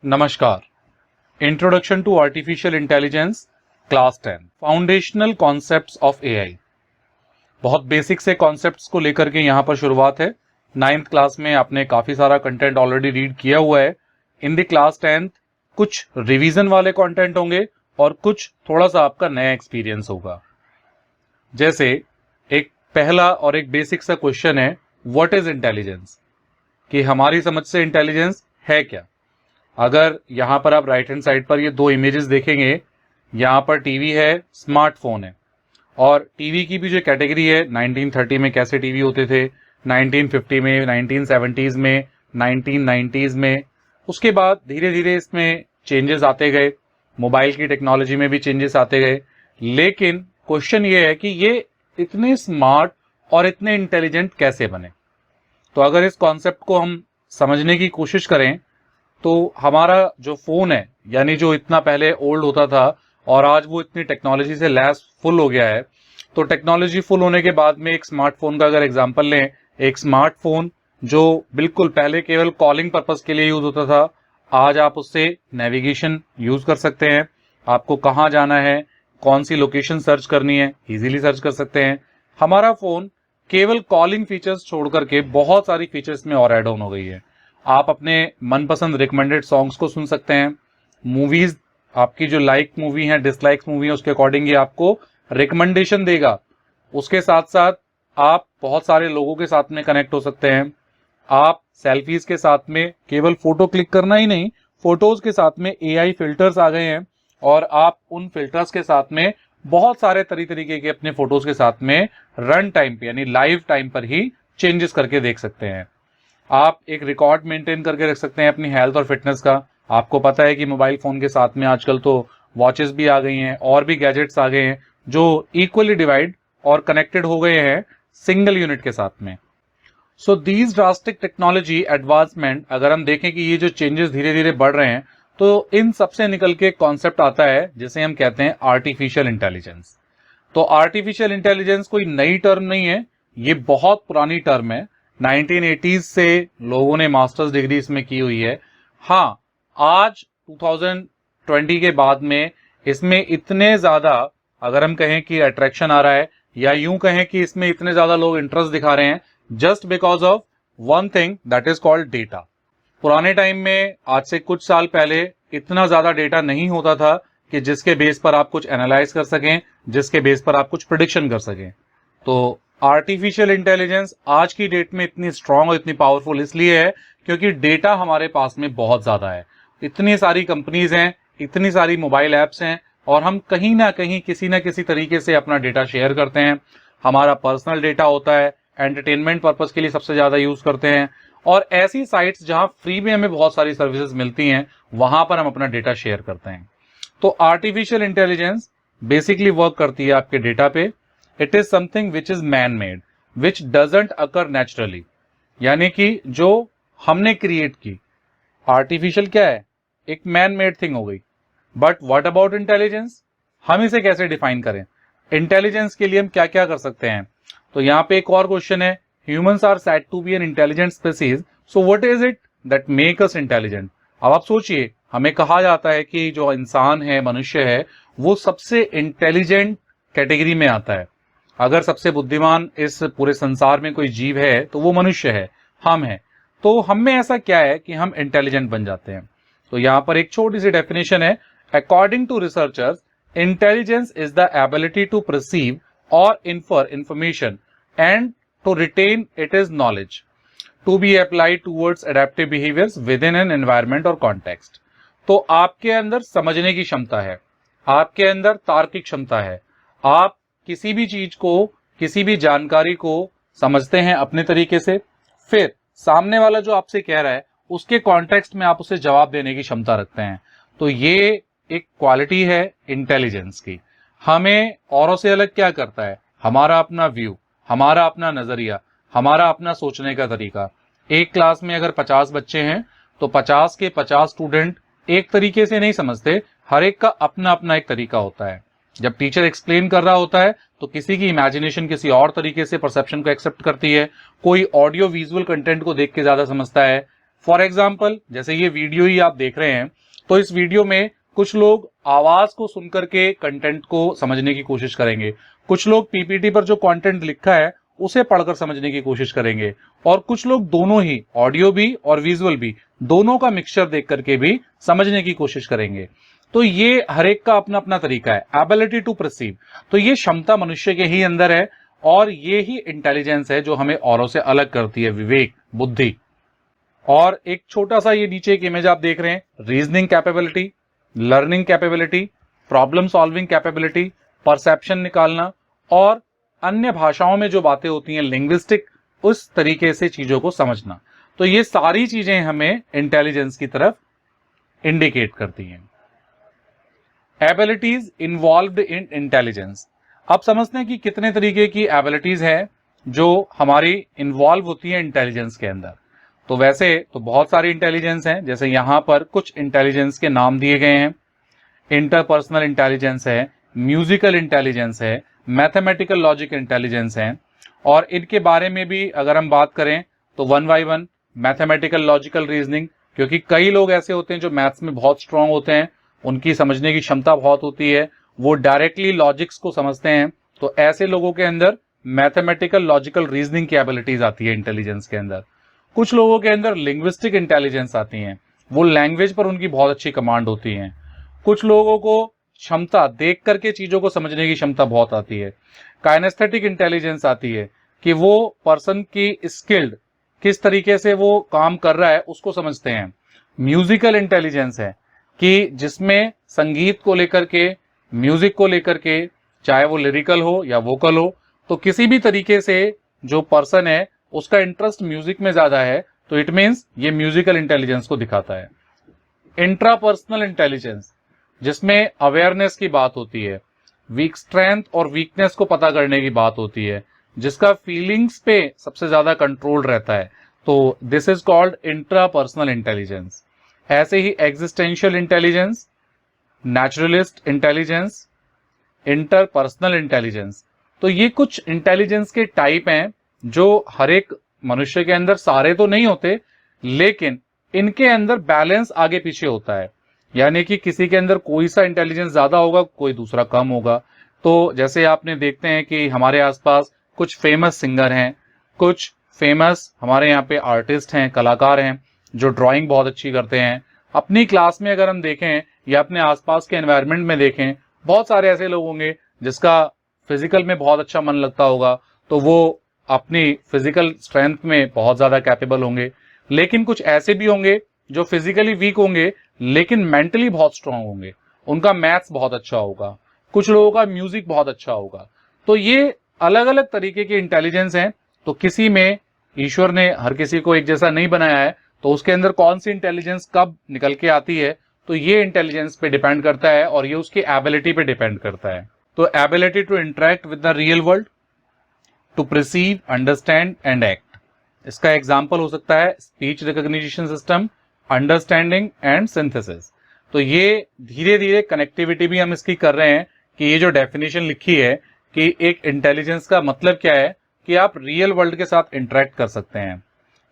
नमस्कार। Introduction to artificial intelligence class 10 foundational concepts of AI. बहुत basic से concepts को लेकर के यहाँ पर शुरुआत है। 9th क्लास में आपने काफी सारा कंटेंट ऑलरेडी रीड किया हुआ है। इन द क्लास 10th कुछ रिवीजन वाले कंटेंट होंगे और कुछ थोड़ा सा आपका नया एक्सपीरियंस होगा। जैसे एक पहला और एक बेसिक सा क्वेश्चन है, व्हाट इज इंटेलिजेंस, कि हमारी समझ से इंटेलिजेंस है क्या। अगर यहां पर आप राइट हैंड साइड पर ये दो इमेजेस देखेंगे, यहां पर टीवी है, स्मार्टफोन है, और टीवी की भी जो कैटेगरी है 1930 में कैसे टीवी होते थे, 1950 में, 1970s में, 1990s में, उसके बाद धीरे धीरे इसमें चेंजेस आते गए, मोबाइल की टेक्नोलॉजी में भी चेंजेस आते गए। लेकिन क्वेश्चन ये है कि ये इतने स्मार्ट और इतने इंटेलिजेंट कैसे बने। तो अगर इस कॉन्सेप्ट को हम समझने की कोशिश करें तो हमारा जो फोन है, यानी जो इतना पहले ओल्ड होता था और आज वो इतनी टेक्नोलॉजी से लैस फुल हो गया है, तो टेक्नोलॉजी फुल होने के बाद में एक स्मार्टफोन का अगर एग्जांपल लें, एक स्मार्टफोन जो बिल्कुल पहले केवल कॉलिंग पर्पस के लिए यूज होता था, आज आप उससे नेविगेशन यूज कर सकते हैं। आपको कहाँ जाना है, कौन सी लोकेशन सर्च करनी है, इजीली सर्च कर सकते हैं। हमारा फोन केवल कॉलिंग फीचर्स छोड़ करके बहुत सारी फीचर्स में और एड ऑन हो गई है। आप अपने मनपसंद रिकमेंडेड सॉन्ग्स को सुन सकते हैं। मूवीज, आपकी जो लाइक मूवी है, डिसलाइक्स मूवी है, उसके अकॉर्डिंग ये आपको रिकमेंडेशन देगा। उसके साथ साथ आप बहुत सारे लोगों के साथ में कनेक्ट हो सकते हैं। आप सेल्फीज के साथ में केवल फोटो क्लिक करना ही नहीं, फोटोज के साथ में एआई फिल्टर्स आ गए हैं और आप उन फिल्टर्स के साथ में बहुत सारे तरीके के अपने फोटोज के साथ में रन टाइम पे यानी लाइव टाइम पर ही चेंजेस करके देख सकते हैं। आप एक रिकॉर्ड मेंटेन करके रख सकते हैं अपनी हेल्थ और फिटनेस का। आपको पता है कि मोबाइल फोन के साथ में आजकल तो वॉचेस भी आ गई हैं और भी गैजेट्स आ गए हैं जो इक्वली डिवाइड और कनेक्टेड हो गए हैं सिंगल यूनिट के साथ में। So these drastic technology advancement, अगर हम देखें कि ये जो चेंजेस धीरे धीरे बढ़ रहे हैं, तो इन सबसे निकल के कॉन्सेप्ट आता है जिसे हम कहते हैं आर्टिफिशियल इंटेलिजेंस। तो आर्टिफिशियल इंटेलिजेंस कोई नई टर्म नहीं है, ये बहुत पुरानी टर्म है। 1980s से लोगों ने मास्टर्स डिग्री इसमें की हुई है। हाँ, आज 2020 के बाद में इसमें इतने ज्यादा, अगर हम कहें कि अट्रैक्शन आ रहा है, या यूं कहें कि इसमें इतने ज्यादा लोग इंटरेस्ट दिखा रहे हैं, just because of one thing that is called data. पुराने टाइम में, आज से कुछ साल पहले, इतना ज्यादा डेटा नहीं होता था कि जिसके बेस पर आप कुछ एनालाइज कर सकें, जिसके बेस पर आप कुछ प्रिडिक्शन कर सकें। तो आर्टिफिशियल इंटेलिजेंस आज की डेट में इतनी स्ट्रांग और इतनी पावरफुल इसलिए है क्योंकि डेटा हमारे पास में बहुत ज्यादा है। इतनी सारी कंपनीज हैं, इतनी सारी मोबाइल ऐप्स हैं, और हम कहीं ना कहीं किसी ना किसी तरीके से अपना डेटा शेयर करते हैं। हमारा पर्सनल डेटा होता है, एंटरटेनमेंट पर्पस के लिए सबसे ज्यादा यूज करते हैं, और ऐसी साइट्स जहां फ्री में हमें बहुत सारी सर्विसेज मिलती हैं, वहां पर हम अपना डेटा शेयर करते हैं। तो आर्टिफिशियल इंटेलिजेंस बेसिकली वर्क करती है आपके डेटा पे। It is something which is man made, which doesn't occur naturally, यानी कि जो हमने क्रिएट की। आर्टिफिशियल क्या है, एक मैन मेड थिंग हो गई। बट व्हाट अबाउट इंटेलिजेंस, हम इसे कैसे डिफाइन करें, इंटेलिजेंस के लिए हम क्या क्या कर सकते हैं। तो यहां पे एक और क्वेश्चन है, humans are said to be an intelligent species, so what is it that make us intelligent. अब आप सोचिए, हमें कहा जाता है कि जो इंसान है, मनुष्य है, वो सबसे इंटेलिजेंट कैटेगरी में आता है। अगर सबसे बुद्धिमान इस पूरे संसार में कोई जीव है तो वो मनुष्य है, हम हैं। तो हम में ऐसा क्या है कि हम इंटेलिजेंट बन जाते हैं। तो यहां पर एक छोटी सी डेफिनेशन है, according to researchers, intelligence is the ability to perceive और infer information and to retain it is knowledge to be applied towards adaptive behaviours within an environment और कॉन्टेक्स्ट। तो आपके अंदर समझने की क्षमता है, आपके अंदर तार्किक क्षमता है, आप किसी भी चीज को, किसी भी जानकारी को समझते हैं अपने तरीके से, फिर सामने वाला जो आपसे कह रहा है उसके कॉन्टेक्स्ट में आप उसे जवाब देने की क्षमता रखते हैं। तो ये एक क्वालिटी है इंटेलिजेंस की। हमें औरों से अलग क्या करता है, हमारा अपना व्यू, हमारा अपना नजरिया, हमारा अपना सोचने का तरीका। एक क्लास में अगर 50 बच्चे हैं तो 50 के 50 स्टूडेंट एक तरीके से नहीं समझते, हर एक का अपना अपना एक तरीका होता है। जब टीचर एक्सप्लेन कर रहा होता है तो किसी की इमेजिनेशन किसी और तरीके से परसेप्शन को एक्सेप्ट करती है, कोई ऑडियो विजुअल कंटेंट को देख के ज्यादा समझता है, फॉर एग्जाम्पल जैसे ये वीडियो ही आप देख रहे हैं, तो इस वीडियो में कुछ लोग आवाज को सुनकर के कंटेंट को समझने की कोशिश करेंगे, कुछ लोग पीपीटी पर जो कंटेंट लिखा है उसे पढ़कर समझने की कोशिश करेंगे, और कुछ लोग दोनों ही, ऑडियो भी और विजुअल भी, दोनों का मिक्सचर देख करके भी समझने की कोशिश करेंगे। तो ये हर एक का अपना अपना तरीका है। एबिलिटी टू परसीव, तो ये क्षमता मनुष्य के ही अंदर है, और ये ही इंटेलिजेंस है जो हमें औरों से अलग करती है, विवेक, बुद्धि। और एक छोटा सा ये नीचे एक इमेज आप देख रहे हैं, reasoning capability, learning capability, problem solving capability, perception निकालना, और अन्य भाषाओं में जो बातें होती हैं लिंग्विस्टिक, उस तरीके से चीजों को समझना। तो ये सारी चीजें हमें इंटेलिजेंस की तरफ इंडिकेट करती हैं। एबिलिटीज इन्वॉल्व्ड इन इंटेलिजेंस, अब समझते हैं कि कितने तरीके की एबिलिटीज हैं जो हमारी इन्वॉल्व होती है इंटेलिजेंस के अंदर। तो वैसे तो बहुत सारी इंटेलिजेंस हैं, जैसे यहां पर कुछ इंटेलिजेंस के नाम दिए गए हैं। इंटरपर्सनल इंटेलिजेंस है, म्यूजिकल इंटेलिजेंस है, मैथमेटिकल लॉजिक इंटेलिजेंस है, और इनके बारे में भी अगर हम बात करें तो one by one, mathematical logical reasoning, क्योंकि कई लोग ऐसे होते हैं जो मैथ्स में बहुत स्ट्रांग होते हैं, उनकी समझने की क्षमता बहुत होती है, वो डायरेक्टली लॉजिक्स को समझते हैं, तो ऐसे लोगों के अंदर मैथमेटिकल लॉजिकल रीजनिंग की एबिलिटीज आती है इंटेलिजेंस के अंदर। कुछ लोगों के अंदर लिंग्विस्टिक इंटेलिजेंस आती है, वो लैंग्वेज पर उनकी बहुत अच्छी कमांड होती है। कुछ लोगों को क्षमता देख करके चीजों को समझने की क्षमता बहुत आती है। काइनेस्थेटिक इंटेलिजेंस आती है कि वो पर्सन की स्किल्ड किस तरीके से वो काम कर रहा है उसको समझते हैं। म्यूजिकल इंटेलिजेंस है कि जिसमें संगीत को लेकर के, म्यूजिक को लेकर के, चाहे वो लिरिकल हो या वोकल हो, तो किसी भी तरीके से जो पर्सन है उसका इंटरेस्ट म्यूजिक में ज्यादा है, तो इट मीन्स ये म्यूजिकल इंटेलिजेंस को दिखाता है। इंट्रापर्सनल इंटेलिजेंस, जिसमें अवेयरनेस की बात होती है, वीक स्ट्रेंथ और वीकनेस को पता करने की बात होती है, जिसका फीलिंग्स पे सबसे ज्यादा कंट्रोल रहता है, तो this is called intrapersonal intelligence. ऐसे ही existential intelligence, naturalist intelligence, interpersonal intelligence, तो ये कुछ इंटेलिजेंस के टाइप हैं जो हर एक मनुष्य के अंदर, सारे तो नहीं होते, लेकिन इनके अंदर बैलेंस आगे पीछे होता है, यानी कि किसी के अंदर कोई सा इंटेलिजेंस ज्यादा होगा, कोई दूसरा कम होगा। तो जैसे आपने देखते हैं कि हमारे आसपास कुछ फेमस सिंगर हैं, कुछ फेमस हमारे यहाँ पे आर्टिस्ट हैं, कलाकार हैं, जो ड्राइंग बहुत अच्छी करते हैं। अपनी क्लास में अगर हम देखें या अपने आसपास के एनवायरनमेंट में देखें, बहुत सारे ऐसे लोग होंगे जिसका फिजिकल में बहुत अच्छा मन लगता होगा, तो वो अपनी फिजिकल स्ट्रेंथ में बहुत ज्यादा कैपेबल होंगे। लेकिन कुछ ऐसे भी होंगे जो फिजिकली वीक होंगे लेकिन मेंटली बहुत स्ट्रांग होंगे, उनका मैथ्स बहुत अच्छा होगा, कुछ लोगों का म्यूजिक बहुत अच्छा होगा। तो ये अलग अलग तरीके के इंटेलिजेंस हैं। तो किसी में ईश्वर ने हर किसी को एक जैसा नहीं बनाया है, तो उसके अंदर कौन सी इंटेलिजेंस कब निकल के आती है, तो ये इंटेलिजेंस पे डिपेंड करता है, और ये उसकी एबिलिटी पे डिपेंड करता है। तो ability to interact with the real world, to perceive, understand and act, इसका एग्जाम्पल हो सकता है speech recognition system, understanding and synthesis. तो ये धीरे धीरे कनेक्टिविटी भी हम इसकी कर रहे हैं कि ये जो डेफिनेशन लिखी है कि एक इंटेलिजेंस का मतलब क्या है, कि आप रियल वर्ल्ड के साथ इंटरेक्ट कर सकते हैं।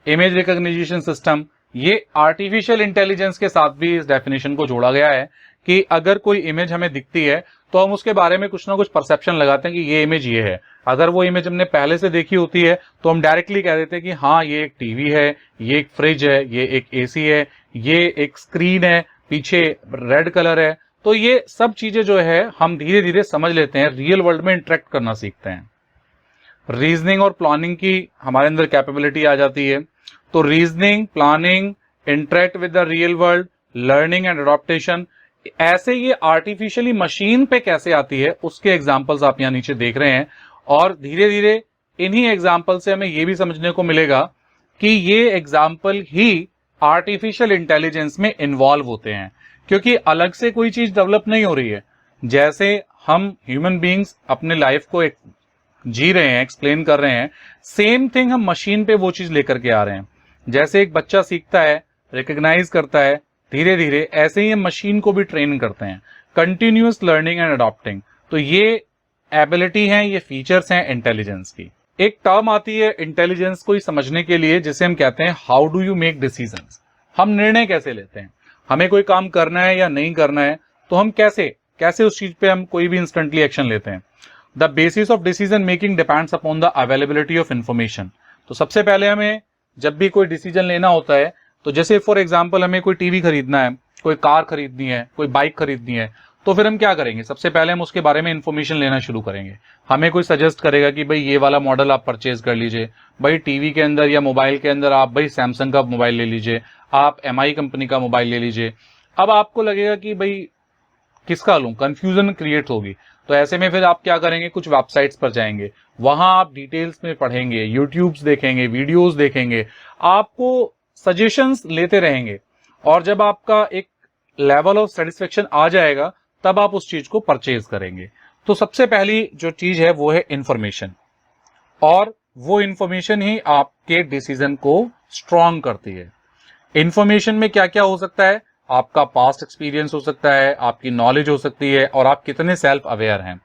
इमेज रिकॉग्निशन सिस्टम, ये आर्टिफिशियल इंटेलिजेंस के साथ भी इस डेफिनेशन को जोड़ा गया है कि अगर कोई इमेज हमें दिखती है तो हम उसके बारे में कुछ ना कुछ परसेप्शन लगाते हैं कि ये इमेज ये है। अगर वो इमेज हमने पहले से देखी होती है तो हम डायरेक्टली कह देते हैं कि हाँ ये एक टीवी है, ये एक फ्रिज है, ये एक एसी है, ये एक स्क्रीन है, पीछे रेड कलर है। तो ये सब चीजें जो है हम धीरे धीरे समझ लेते हैं, रियल वर्ल्ड में इंटरेक्ट करना सीखते हैं। रीजनिंग और प्लानिंग की हमारे अंदर कैपेबिलिटी आ जाती है। तो reasoning, planning, interact with the real world, learning and adaptation, ऐसे ये आर्टिफिशियली मशीन पे कैसे आती है उसके एग्जांपल्स आप यहाँ नीचे देख रहे हैं। और धीरे धीरे इन्हीं एग्जाम्पल से हमें ये भी समझने को मिलेगा कि ये एग्जाम्पल ही आर्टिफिशियल इंटेलिजेंस में इन्वॉल्व होते हैं, क्योंकि अलग से कोई चीज डेवलप नहीं हो रही है। जैसे हम ह्यूमन बीइंग्स अपने लाइफ को एक जी रहे हैं, एक्सप्लेन कर रहे हैं, सेम थिंग हम मशीन पे वो चीज लेकर के आ रहे हैं। जैसे एक बच्चा सीखता है, रिकग्नाइज करता है धीरे धीरे, ऐसे ही हम मशीन को भी ट्रेन करते हैं, कंटिन्यूअस लर्निंग एंड अडॉप्टिंग। तो ये एबिलिटी हैं, ये फीचर्स हैं इंटेलिजेंस की। एक टर्म आती है इंटेलिजेंस को ही समझने के लिए जिसे हम कहते हैं how do you make decisions. हम निर्णय कैसे लेते हैं, हमें कोई काम करना है या नहीं करना है, तो हम कैसे उस चीज पे हम कोई भी इंस्टेंटली एक्शन लेते हैं। The basis of decision making depends upon the availability of information. तो सबसे पहले हमें जब भी कोई डिसीजन लेना होता है, तो जैसे फॉर एग्जाम्पल हमें कोई टीवी खरीदना है, कोई कार खरीदनी है, कोई बाइक खरीदनी है, तो फिर हम क्या करेंगे, सबसे पहले हम उसके बारे में इंफॉर्मेशन लेना शुरू करेंगे। हमें कोई सजेस्ट करेगा कि भाई ये वाला मॉडल आप परचेज कर लीजिए, भाई टीवी के अंदर या मोबाइल के अंदर आप भाई सैमसंग का मोबाइल ले लीजिए, आप MI कंपनी का मोबाइल ले लीजिए। अब आपको लगेगा कि भाई किसका लूं, कंफ्यूजन क्रिएट होगी। तो ऐसे में फिर आप क्या करेंगे, कुछ वेबसाइट्स पर जाएंगे, वहां आप डिटेल्स में पढ़ेंगे, यूट्यूब्स देखेंगे, वीडियोस देखेंगे, आपको सजेशंस लेते रहेंगे, और जब आपका एक लेवल ऑफ सेटिस्फेक्शन आ जाएगा तब आप उस चीज को परचेज करेंगे। तो सबसे पहली जो चीज है वो है इंफॉर्मेशन, और वो इंफॉर्मेशन ही आपके डिसीजन को स्ट्रांग करती है। इंफॉर्मेशन में क्या क्या हो सकता है, आपका पास्ट एक्सपीरियंस हो सकता है, आपकी नॉलेज हो सकती है, और आप कितने सेल्फ अवेयर हैं।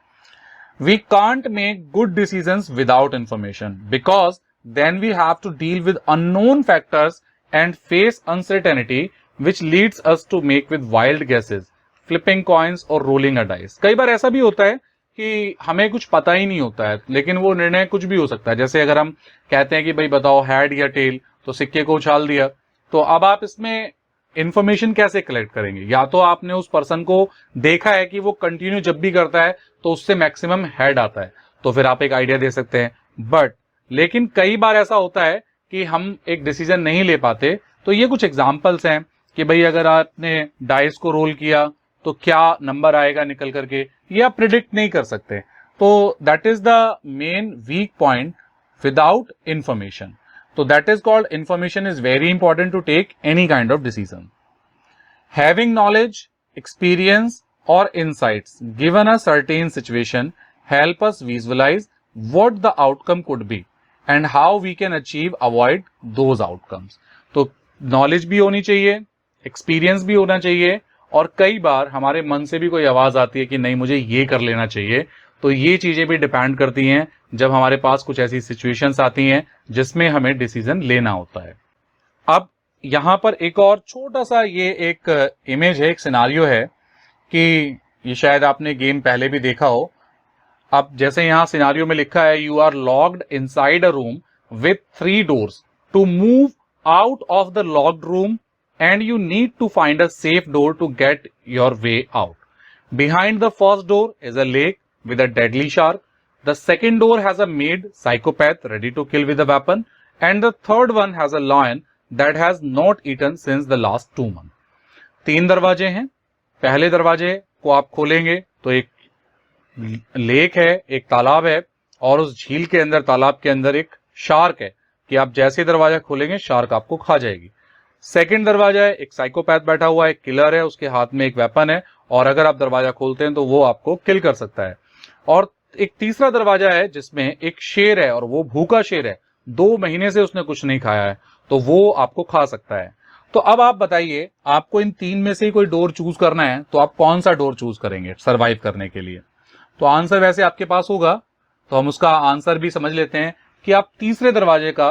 We can't make good decisions without information, because then we have to deal with unknown factors and face uncertainty which leads us to make with wild guesses, flipping coins और rolling a dice. कई बार ऐसा भी होता है कि हमें कुछ पता ही नहीं होता है, लेकिन वो निर्णय कुछ भी हो सकता है। जैसे अगर हम कहते हैं कि भाई बताओ हेड या टेल, तो सिक्के को उछाल दिया। तो अब आप इसमें इंफॉर्मेशन कैसे कलेक्ट करेंगे, या तो आपने उस पर्सन को देखा है कि वो कंटिन्यू जब भी करता है तो उससे मैक्सिमम हेड आता है, तो फिर आप एक आइडिया दे सकते हैं। लेकिन कई बार ऐसा होता है कि हम एक डिसीजन नहीं ले पाते। तो ये कुछ एग्जांपल्स हैं कि भाई अगर आपने डाइस को रोल किया तो क्या नंबर आएगा निकल करके, ये आप प्रिडिक्ट नहीं कर सकते। तो that is the main weak point without information. So that is called information is very important to take any kind of decision. Having knowledge, experience or insights given a certain situation help us visualize what the outcome could be and how we can avoid those outcomes. तो knowledge भी होनी चाहिए, experience भी होना चाहिए, और कई बार हमारे मन से भी कोई आवाज आती है कि नहीं मुझे ये कर लेना चाहिए। तो ये चीजें भी डिपेंड करती हैं जब हमारे पास कुछ ऐसी सिचुएशंस आती हैं जिसमें हमें डिसीजन लेना होता है। अब यहां पर एक और छोटा सा ये एक इमेज है, एक सिनारियो है कि ये शायद आपने गेम पहले भी देखा हो। अब जैसे यहां सिनारियो में लिखा है, you are locked inside a room with 3 doors, to move out of the locked room and you need to find a safe door to get your way out. Behind the first door is a lake with a deadly shark. The second door has a mad psychopath ready to kill with a weapon, and the third one has a lion that has not eaten since the last 2 months. 3 दरवाजे हैं। पहले दरवाजे को आप खोलेंगे तो एक lake है, एक तालाब है, और उस झील के अंदर, तालाब के अंदर एक शार्क है कि आप जैसे दरवाजा खोलेंगे शार्क आपको खा जाएगी। सेकंड दरवाजा है, एक साइकोपैथ बैठा हुआ है, किलर है, उसके हाथ में एक वेपन है, और अगर आप दरवाजा खोलते हैं तो वो आपको किल कर सकता है। और एक तीसरा दरवाजा है जिसमें एक शेर है, और वो भूखा शेर है, 2 महीने से उसने कुछ नहीं खाया है, तो वो आपको खा सकता है। तो अब आप बताइए, आपको इन 3 में से ही कोई डोर चूज करना है, तो आप कौन सा डोर चूज करेंगे सर्वाइव करने के लिए? तो आंसर वैसे आपके पास होगा, तो हम उसका आंसर भी समझ लेते हैं कि आप तीसरे दरवाजे का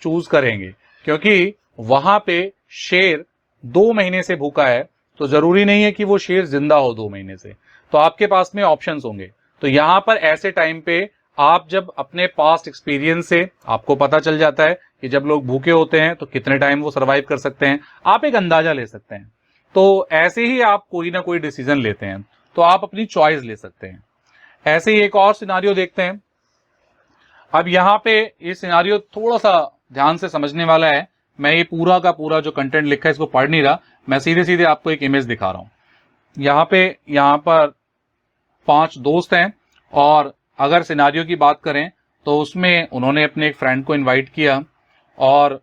चूज करेंगे, क्योंकि वहां पे शेर 2 महीने से भूखा है, तो जरूरी नहीं है कि वो शेर जिंदा हो 2 महीने से। तो आपके पास में ऑप्शंस होंगे। तो यहां पर ऐसे टाइम पे आप जब अपने पास्ट एक्सपीरियंस से आपको पता चल जाता है कि जब लोग भूखे होते हैं तो कितने टाइम वो सरवाइव कर सकते हैं, आप एक अंदाजा ले सकते हैं। तो ऐसे ही आप कोई ना कोई डिसीजन लेते हैं, तो आप अपनी चॉइस ले सकते हैं। ऐसे ही एक और सिनारियो देखते हैं। अब यहां पे ये सिनारियो थोड़ा सा ध्यान से समझने वाला है। मैं ये पूरा का पूरा जो कंटेंट लिखा है इसको पढ़ नहीं रहा, मैं सीधे सीधे आपको एक इमेज दिखा रहा हूं। यहां पर 5 दोस्त हैं, और अगर सिनारियो की बात करें तो उसमें उन्होंने अपने एक फ्रेंड को इनवाइट किया, और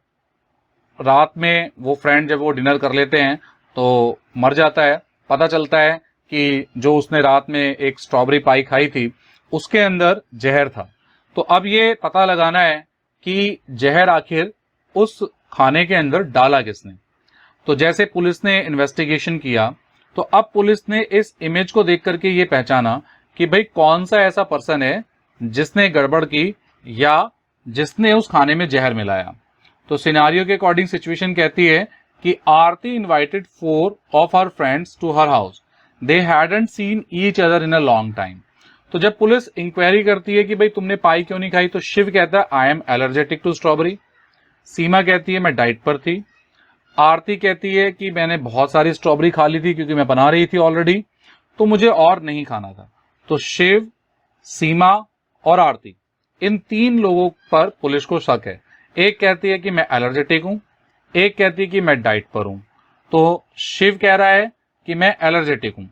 रात में वो फ्रेंड जब वो डिनर कर लेते हैं तो मर जाता है। पता चलता है कि जो उसने रात में एक स्ट्रॉबेरी पाई खाई थी उसके अंदर जहर था। तो अब ये पता लगाना है कि जहर आखिर उस खाने के अंदर डाला किसने। तो जैसे पुलिस ने इन्वेस्टिगेशन किया, तो अब पुलिस ने इस इमेज को देख करके ये पहचाना कि भाई कौन सा ऐसा पर्सन है जिसने गड़बड़ की या जिसने उस खाने में जहर मिलाया। तो सिनारियो के अकॉर्डिंग सिचुएशन कहती है कि आरती invited 4 of her friends to her house. They hadn't seen each other in a long time. तो जब पुलिस इंक्वायरी करती है कि भाई तुमने पाई क्यों नहीं खाई, तो शिव कहता है I am allergic to strawberry. Seema कहती है मैं डाइट पर थी। आरती कहती है कि मैंने बहुत सारी स्ट्रॉबेरी खा ली थी क्योंकि मैं बना रही थी ऑलरेडी, तो मुझे और नहीं खाना था। तो शिव, सीमा और आरती, इन 3 लोगों पर पुलिस को शक है। एक कहती है कि मैं एलर्जेटिक हूं, एक कहती है कि मैं डाइट पर हूं। तो शिव कह रहा है कि मैं एलर्जेटिक हूं,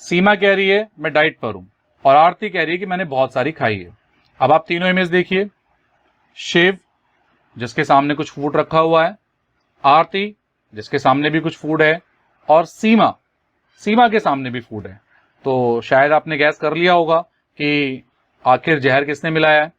सीमा कह रही है मैं डाइट पर हूं, और आरती कह रही है कि मैंने बहुत सारी खाई है। अब आप तीनों इमेज देखिए, शिव जिसके सामने कुछ फूड रखा हुआ है, आरती जिसके सामने भी कुछ फूड है, और सीमा के सामने भी फूड है। तो शायद आपने गैस कर लिया होगा कि आखिर जहर किसने मिलाया है।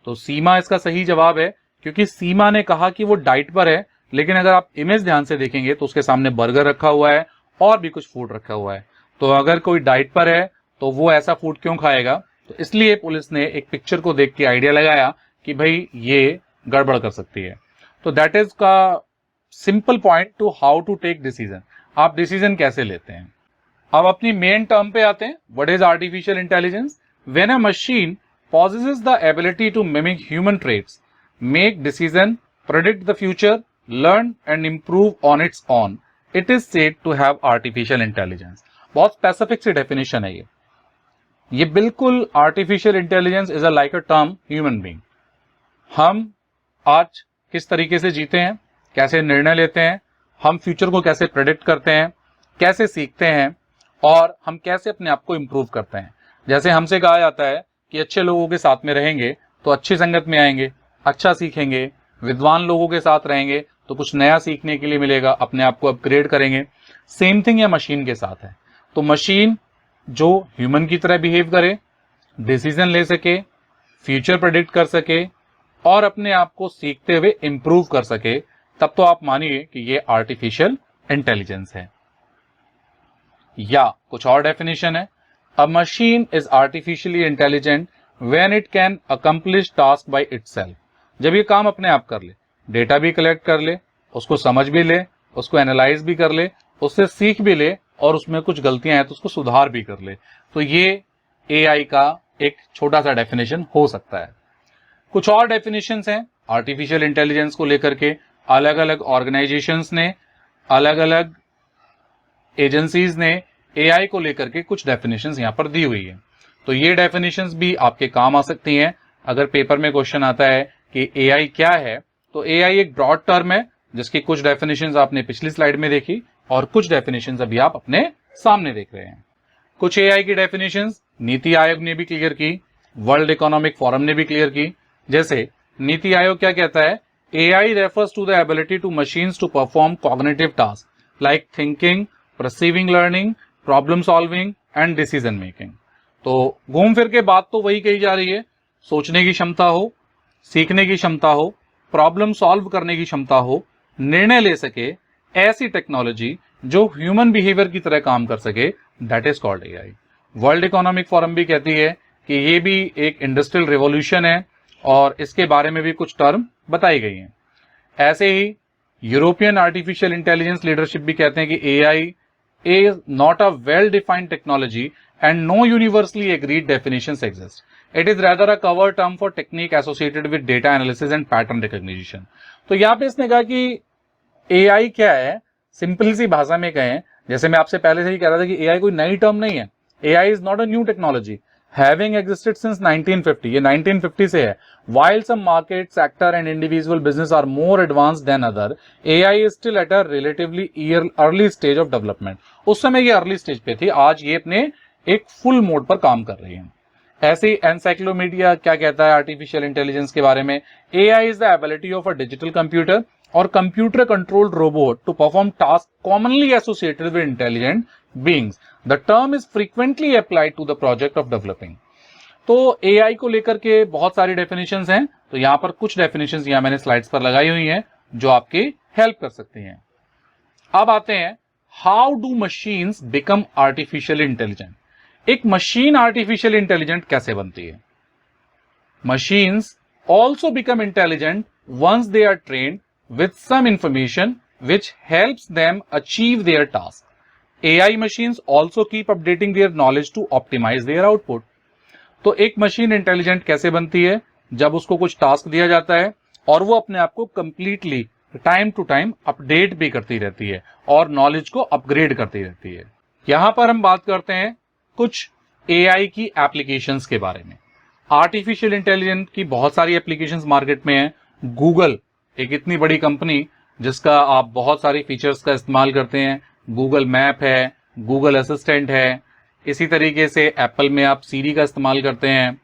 तो सीमा इसका सही जवाब है, क्योंकि सीमा ने कहा कि वो डाइट पर है, लेकिन अगर आप इमेज ध्यान से देखेंगे तो उसके सामने बर्गर रखा हुआ है और भी कुछ फूड रखा हुआ है। तो अगर कोई डाइट पर है तो वो ऐसा फूड क्यों खाएगा। तो इसलिए पुलिस ने एक पिक्चर को देख के आइडिया लगाया कि भाई ये गड़बड़ कर सकती है। तो दैट इज का simple point to how to take decision, आप डिसीजन कैसे लेते हैं। अब अपनी मेन टर्म पे आते हैं, what is artificial intelligence. When a machine possesses the ability to mimic human traits, make decision, predict the future, learn and improve on its own, it is said to have artificial intelligence. बहुत specific सी definition है ये बिल्कुल artificial intelligence is a like a term human being. हम आज किस तरीके से जीते हैं, कैसे निर्णय लेते हैं, हम फ्यूचर को कैसे प्रेडिक्ट करते हैं, कैसे सीखते हैं, और हम कैसे अपने आप को इंप्रूव करते हैं। जैसे हमसे कहा जाता है कि अच्छे लोगों के साथ में रहेंगे तो अच्छी संगत में आएंगे, अच्छा सीखेंगे, विद्वान लोगों के साथ रहेंगे तो कुछ नया सीखने के लिए मिलेगा, अपने आप को अपग्रेड करेंगे। सेम थिंग या मशीन के साथ है। तो मशीन जो ह्यूमन की तरह बिहेव करे, डिसीजन ले सके, फ्यूचर प्रेडिक्ट कर सके और अपने आप को सीखते हुए इंप्रूव कर सके, तब तो आप मानिए कि ये आर्टिफिशियल इंटेलिजेंस है। या कुछ और डेफिनेशन है, A machine is artificially intelligent when it can accomplish task by itself. जब ये काम अपने आप कर ले, डेटा भी कलेक्ट कर ले, उसको समझ भी ले, उसको एनालाइज भी कर ले, उससे सीख भी ले, और उसमें कुछ गलतियां हैं तो उसको सुधार भी कर ले। तो ये AI का एक छोटा सा डेफिनेशन हो सकता है। कुछ और डेफिनेशंस हैं आर्टिफिशियल इंटेलिजेंस को लेकर के। अलग अलग ऑर्गेनाइजेशंस ने, अलग अलग एजेंसीज ने AI को लेकर के कुछ डेफिनेशंस यहां पर दी हुई है। तो ये डेफिनेशंस भी आपके काम आ सकती हैं। अगर पेपर में क्वेश्चन आता है कि AI क्या है, तो AI एक ब्रॉड टर्म है जिसकी कुछ डेफिनेशंस आपने पिछली स्लाइड में देखी और कुछ डेफिनेशंस अभी आप अपने सामने देख रहे हैं। कुछ AI की डेफिनेशंस नीति आयोग ने भी क्लियर की, वर्ल्ड इकोनॉमिक फोरम ने भी क्लियर की। जैसे नीति आयोग क्या कहता है, AI refers to the ability to machines to perform cognitive task like thinking, perceiving, learning, problem solving and decision making. तो घूम फिर के बात तो वही कही जा रही है, सोचने की क्षमता हो, सीखने की क्षमता हो, प्रॉब्लम सॉल्व करने की क्षमता हो, निर्णय ले सके, ऐसी टेक्नोलॉजी जो ह्यूमन बिहेवियर की तरह काम कर सके, that is called AI। World economic forum भी कहती है कि ये भी एक इंडस्ट्रियल रिवॉल्यूशन है और इसके बारे में भी कुछ टर्म बताई गई हैं। ऐसे ही यूरोपियन आर्टिफिशियल इंटेलिजेंस लीडरशिप भी कहते हैं कि AI is not a well-defined technology and no universally agreed definitions exist. It is rather a cover term for technique associated with data analysis and pattern recognition. तो यहाँ पे इसने कहा कि AI क्या है, सिंपल सी भाषा में कहें, जैसे मैं आपसे पहले से ही कह रहा था कि AI कोई नई टर्म नहीं है। AI is not a new technology, having existed since 1950. ये 1950 से है। While some market, sector and individual business are more advanced than other, AI is still at a relatively early stage of development. उस समय ये early stage पे थी, आज ये अपने एक फुल मोड पर काम कर रही है। ऐसे ही एनसाइक्लोमीडिया क्या कहता है आर्टिफिशियल इंटेलिजेंस के बारे में, AI is the ability of a digital computer or computer controlled robot to perform tasks commonly associated with intelligent beings. The term is frequently applied to the project of developing. तो AI को लेकर के बहुत सारी definitions हैं, तो यहां पर कुछ डेफिनेशंस यहां मैंने स्लाइड्स पर लगाई हुई हैं जो आपकी हेल्प कर सकती हैं। अब आते हैं, how do machines become artificial intelligent. एक मशीन आर्टिफिशियल इंटेलिजेंट कैसे बनती है? Machines also become intelligent once they are trained with some information which helps them achieve their task. AI machines also keep updating their knowledge to optimize their output. तो एक machine intelligent कैसे बनती है? जब उसको कुछ टास्क दिया जाता है और वो अपने आप को completely time to time update भी करती रहती है और नॉलेज को अपग्रेड करती रहती है। यहां पर हम बात करते हैं कुछ AI की एप्लीकेशंस के बारे में। आर्टिफिशियल इंटेलिजेंस की बहुत सारी एप्लीकेशंस मार्केट में है। गूगल एक इतनी बड़ी कंपनी जिसका आप बहुत सारी फीचर्स का इस्तेमाल करते हैं। गूगल मैप है, गूगल असिस्टेंट है, इसी तरीके से एप्पल में आप सीरी का इस्तेमाल करते हैं।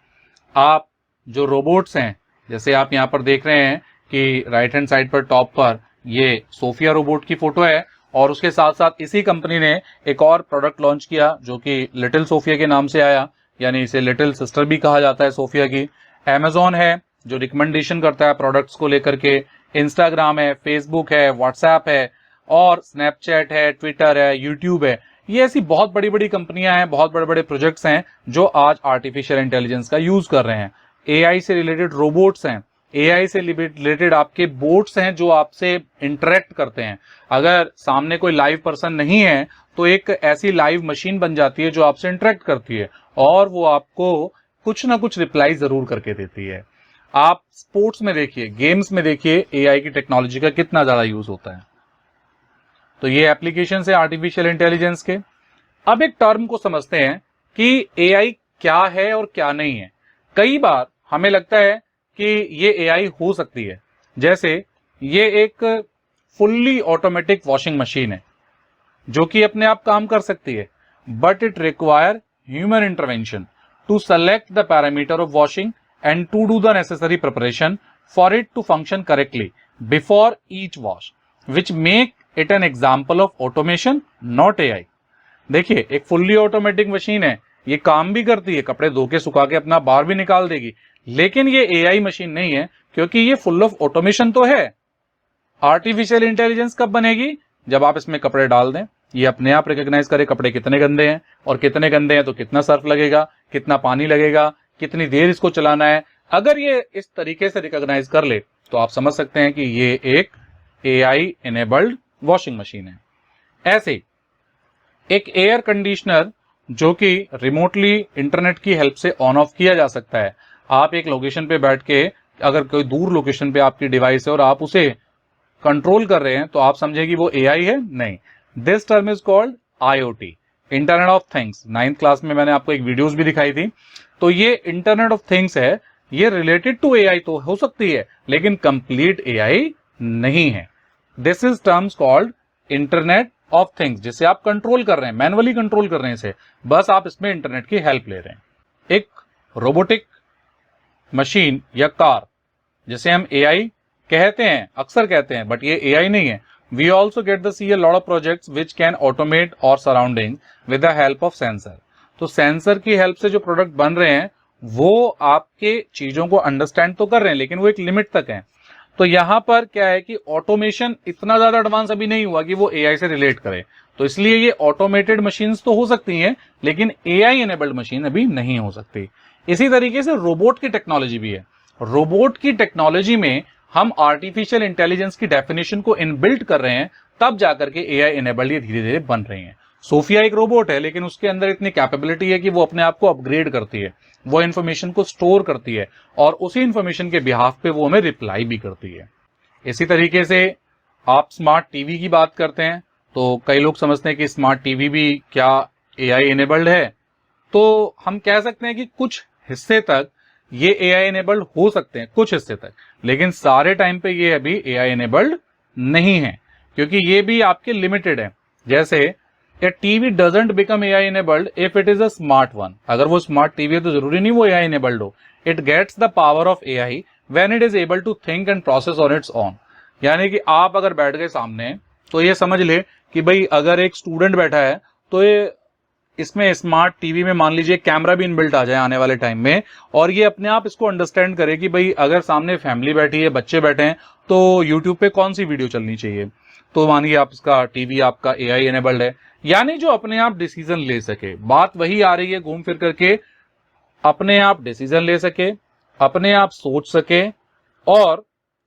आप जो रोबोट्स हैं, जैसे आप यहाँ पर देख रहे हैं कि राइट हैंड साइड पर टॉप पर ये सोफिया रोबोट की फोटो है और उसके साथ साथ इसी कंपनी ने एक और प्रोडक्ट लॉन्च किया जो कि लिटिल सोफिया के नाम से आया, यानी इसे लिटिल सिस्टर भी कहा जाता है सोफिया की। Amazon है जो रिकमेंडेशन करता है प्रोडक्ट्स को लेकर के। इंस्टाग्राम है, फेसबुक है, व्हाट्सएप है और स्नैपचैट है, ट्विटर है, यूट्यूब है। ये ऐसी बहुत बड़ी बड़ी कंपनियां हैं, बहुत बड़े बड़े प्रोजेक्ट्स हैं जो आज आर्टिफिशियल इंटेलिजेंस का यूज कर रहे हैं। AI से रिलेटेड रोबोट्स हैं, AI से रिलेटेड आपके बोट्स हैं जो आपसे इंटरेक्ट करते हैं। अगर सामने कोई लाइव पर्सन नहीं है तो एक ऐसी लाइव मशीन बन जाती है जो आपसे इंटरेक्ट करती है और वो आपको कुछ ना कुछ रिप्लाई जरूर करके देती है। आप स्पोर्ट्स में देखिए, गेम्स में देखिए AI की टेक्नोलॉजी का कितना ज्यादा यूज होता है। तो ये एप्लीकेशन है आर्टिफिशियल इंटेलिजेंस के। अब एक टर्म को समझते हैं कि AI क्या है और क्या नहीं है। कई बार हमें लगता है कि ये AI हो सकती है, जैसे ये एक फुल्ली ऑटोमेटिक वॉशिंग मशीन है जो कि अपने आप काम कर सकती है, but it require human intervention to select the parameter of washing and to do the necessary preparation for it to function correctly before each wash, which make it an example of automation, not AI। देखिए, एक fully automatic machine है, ये काम भी करती है, कपड़े धो के सुखा के अपना बाहर भी निकाल देगी, लेकिन ये AI मशीन नहीं है क्योंकि ये फुल ऑफ ऑटोमेशन तो है। आर्टिफिशियल इंटेलिजेंस कब बनेगी? जब आप इसमें कपड़े डाल दें, ये अपने आप रिकॉग्नाइज करे कपड़े कितने गंदे हैं और कितने गंदे हैं तो कितना सर्फ लगेगा, कितना पानी लगेगा, कितनी देर इसको चलाना है। अगर ये इस तरीके से रिकॉग्नाइज कर ले तो आप समझ सकते हैं कि ये एक AI इनेबल्ड वॉशिंग मशीन है। ऐसे एक एयर कंडीशनर जो कि रिमोटली इंटरनेट की हेल्प से ऑन ऑफ किया जा सकता है। आप एक लोकेशन पे बैठ के, अगर कोई दूर लोकेशन पे आपकी डिवाइस है और आप उसे कंट्रोल कर रहे हैं तो आप समझे कि वो AI है? नहीं। This term is called IoT, internet of things. 9th class में मैंने आपको एक वीडियोस भी दिखाई थी। तो ये इंटरनेट ऑफ थिंग्स है, ये रिलेटेड टू AI तो हो सकती है लेकिन कंप्लीट AI नहीं है। This is terms called internet of things, जिसे आप कंट्रोल कर रहे हैं, मैनुअली कंट्रोल कर रहे हैं इसे, बस आप इसमें इंटरनेट की हेल्प ले रहे हैं। एक रोबोटिक मशीन या कार जिसे हम AI कहते हैं, अक्सर कहते हैं, बट ये AI नहीं है। We also get the see a lot of projects which can automate our surrounding with the help of sensor. तो सेंसर की हेल्प से जो प्रोडक्ट बन रहे हैं वो आपके चीजों को अंडरस्टैंड तो कर रहे हैं लेकिन वो एक लिमिट तक है। तो यहां पर क्या है कि ऑटोमेशन इतना ज्यादा एडवांस अभी नहीं हुआ कि वो AI से रिलेट करे, तो इसलिए ये ऑटोमेटेड मशीन्स तो हो सकती हैं लेकिन AI इनेबल्ड मशीन अभी नहीं हो सकती। इसी तरीके से रोबोट की टेक्नोलॉजी भी है। रोबोट की टेक्नोलॉजी में हम आर्टिफिशियल इंटेलिजेंस की डेफिनेशन को इनबिल्ट कर रहे हैं, तब जाकर के AI इनेबल्ड ये धीरे धीरे बन रही हैं। सोफिया एक रोबोट है लेकिन उसके अंदर इतनी कैपेबिलिटी है कि वो अपने आप को अपग्रेड करती है, वो इंफॉर्मेशन को स्टोर करती है और उसी इंफॉर्मेशन के बिहाफ पे वो हमें रिप्लाई भी करती है। इसी तरीके से आप स्मार्ट टीवी की बात करते हैं तो कई लोग समझते हैं कि स्मार्ट टीवी भी क्या AI इनेबल्ड है? तो हम कह सकते हैं कि कुछ हिस्से तक ये AI इनेबल्ड हो सकते हैं, कुछ हिस्से तक, लेकिन सारे टाइम पे ये अभी AI इनेबल्ड नहीं है क्योंकि ये भी आपके लिमिटेड है। जैसे A TV doesn't become AI enabled if it is a smart one। अगर वो स्मार्ट टीवी है तो जरूरी नहीं वो AI enabled हो। It gets the power of AI when it is able to think and process on its own। यानी कि आप अगर बैठ गए सामने तो ये समझ ले कि भाई अगर एक स्टूडेंट बैठा है तो ये इसमें स्मार्ट टीवी में मान लीजिए कैमरा भी इनबिल्ट आ जाए आने वाले टाइम में और ये अपने आप इसको अंडरस्टैंड करे कि भाई अगर सामने फैमिली बैठी है, बच्चे बैठे हैं तो यूट्यूब पे कौन सी वीडियो चलनी चाहिए, तो मानिए आप इसका टीवी आपका AI इनेबल्ड है, यानी जो अपने आप डिसीजन ले सके। बात वही आ रही है घूम फिर करके, अपने आप डिसीजन ले सके, अपने आप सोच सके और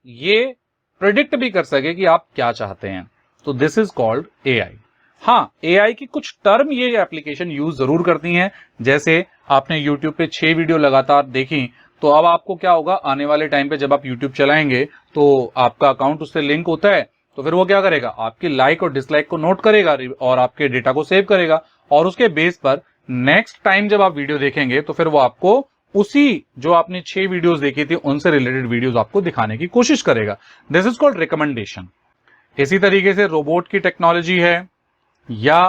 ये प्रिडिक्ट भी कर सके कि आप क्या चाहते हैं। तो दिस इज कॉल्ड एआई। हाँ, एआई की कुछ टर्म ये एप्लीकेशन यूज जरूर करती हैं, जैसे आपने यूट्यूब पे 6 वीडियो लगातार देखी, तो अब आपको क्या होगा, आने वाले टाइम पे जब आप यूट्यूब चलाएंगे तो आपका अकाउंट उससे लिंक होता है, तो फिर वो क्या करेगा, आपकी लाइक और डिसलाइक को नोट करेगा और आपके डेटा को सेव करेगा, और उसके बेस पर नेक्स्ट टाइम जब आप वीडियो देखेंगे तो फिर वो आपको उसी जो आपने 6 वीडियोस देखी थी उनसे रिलेटेड वीडियोस आपको दिखाने की कोशिश करेगा। This is called recommendation. इसी तरीके से रोबोट की टेक्नोलॉजी है, या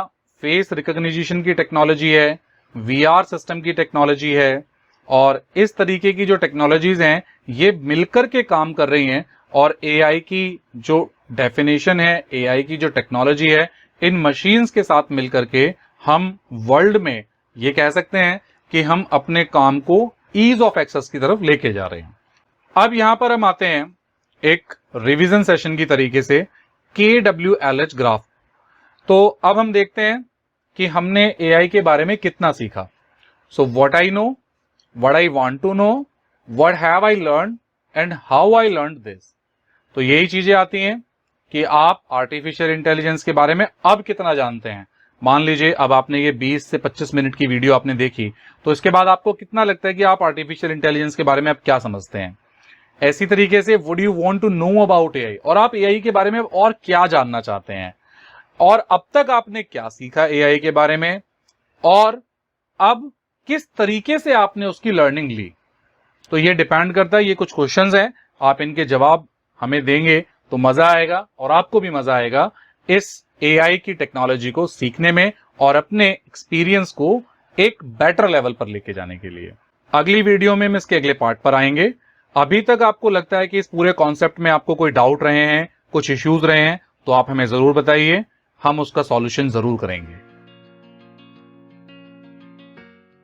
फेस रिकॉग्निशन की टेक्नोलॉजी है, वीआर सिस्टम की टेक्नोलॉजी है, और इस तरीके की जो टेक्नोलॉजीज हैं ये मिलकर के काम कर रही हैं, और एआई की जो डेफिनेशन है, एआई की जो टेक्नोलॉजी है, इन मशीन्स के साथ मिलकर के हम वर्ल्ड में ये कह सकते हैं कि हम अपने काम को ईज ऑफ एक्सेस की तरफ लेके जा रहे हैं। अब यहां पर हम आते हैं एक रिवीजन सेशन की तरीके से KWLH ग्राफ। तो अब हम देखते हैं कि हमने एआई के बारे में कितना सीखा। So what I know, what I want to know, what have I learn and how I learn this. तो यही चीजें आती हैं कि आप आर्टिफिशियल इंटेलिजेंस के बारे में अब कितना जानते हैं। मान लीजिए अब आपने ये 20 से 25 मिनट की वीडियो आपने देखी, तो इसके बाद आपको कितना लगता है कि आप आर्टिफिशियल इंटेलिजेंस के बारे में अब क्या समझते हैं। ऐसी तरीके से would you want to know about AI, और आप एआई के बारे में और क्या जानना चाहते हैं, और अब तक आपने क्या सीखा एआई के बारे में, और अब किस तरीके से आपने उसकी लर्निंग ली। तो ये डिपेंड करता है, ये कुछ क्वेश्चंस हैं, आप इनके जवाब हमें देंगे तो मजा आएगा, और आपको भी मजा आएगा इस एआई की टेक्नोलॉजी को सीखने में और अपने एक्सपीरियंस को एक बेटर लेवल पर लेके जाने के लिए। अगली वीडियो में हम इसके अगले पार्ट पर आएंगे। अभी तक आपको लगता है कि इस पूरे कॉन्सेप्ट में आपको कोई डाउट रहे हैं, कुछ इश्यूज रहे हैं, तो आप हमें जरूर बताइए, हम उसका सॉल्यूशन जरूर करेंगे।